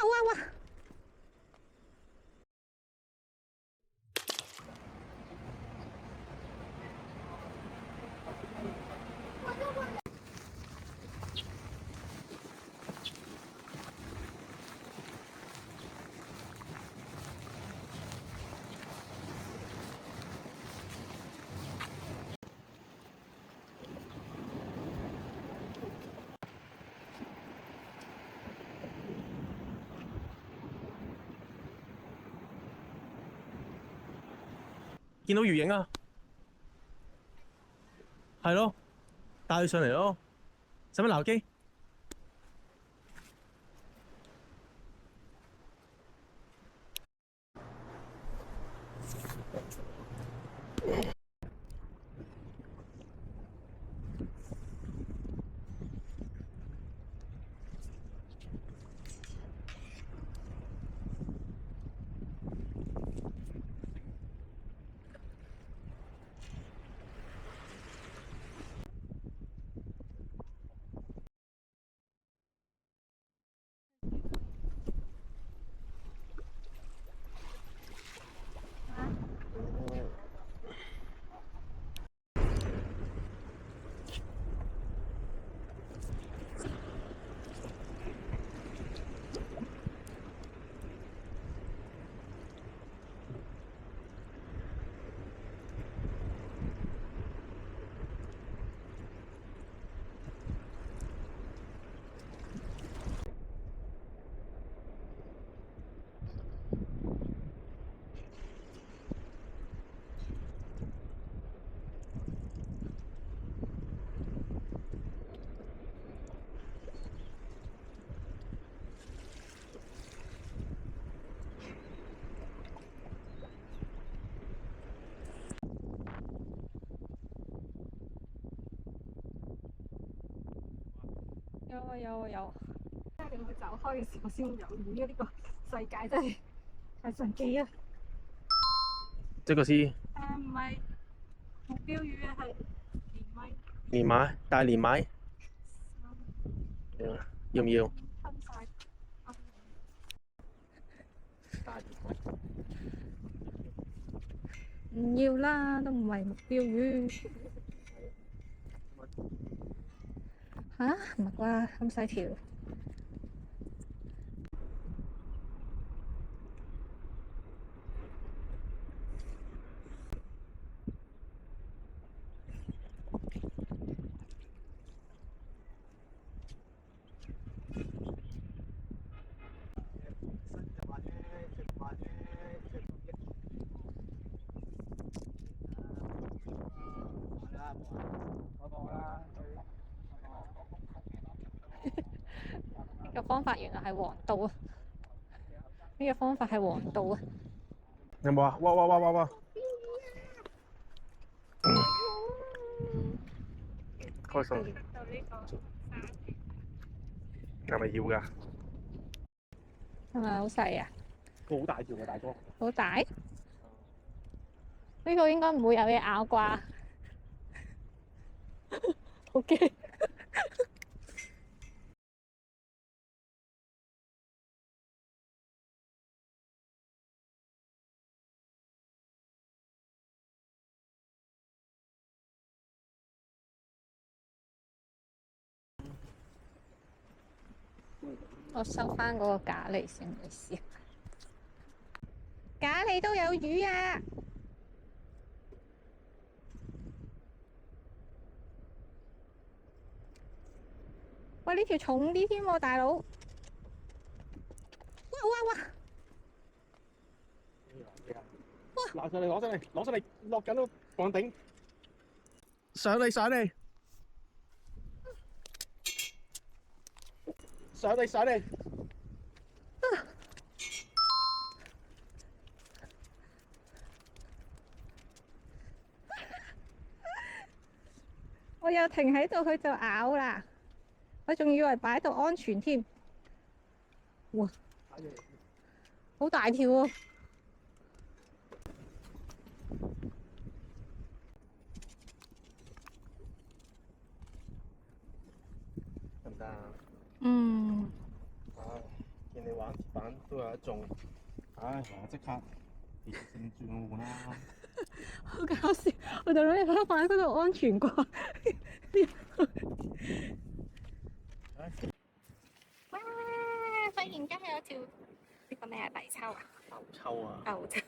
哇哇！見到魚影啊，係咯，帶佢上嚟咯，使唔使鬧機？有啊有啊有！即係你會走開嘅時候先會有魚啊！呢個世界真係太神奇啊！這個是唔係目標魚啊，係連米連買，大連買，要唔要？吞晒。唔要啦，都唔係目標魚。吓？唔係啩？咁細條。呢個方法原來係黃道啊！呢個方法係黃道啊！有冇啊？哇哇哇哇哇！開心。係咪要㗎？係咪好細啊？佢好大條嘅大哥。好大？呢個應該唔會有嘢咬啩？好驚！我收翻嗰個咖喱先，唔好意思。咖喱都有魚啊！喂，呢條重啲添喎，大佬！哇哇哇！攞上嚟，攞上嚟，攞上嚟，落緊咯，放頂。上嚟，上嚟，上嚟，上嚟。我又停喺度，佢就咬啦。我仲以為擺喺度安全添。哇！好大條喎！得唔得啊？嗯。見你哋玩鐵板都有一種，唉，即刻電線轉換啦。好搞笑！我就諗住放喺嗰度安全啩。哇！忽然間有條呢個咩啊泥鰍啊？牛抽啊！牛抽。